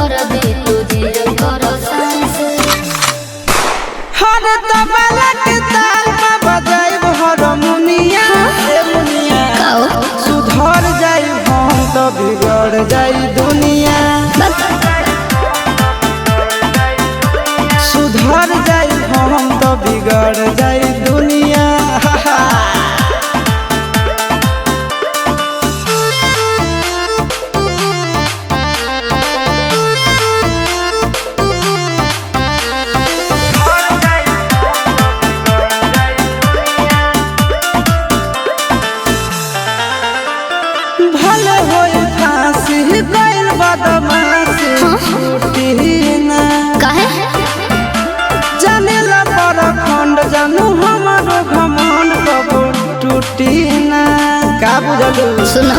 दर दे तुझे करो सांस हर तबला के ताल में बजाइब हारमोनिया ए मुनिया सुधर जाई हम तो बिगड़ जाई दुनिया सुधर जाई हम तो बिगड़ जाई दुनिया भले होई फांसी गइल बदमाशी छूटी ना काहे जानेला पर खंड जानू हमारो घमंड कबो टूटी ना का बुझलू सुनो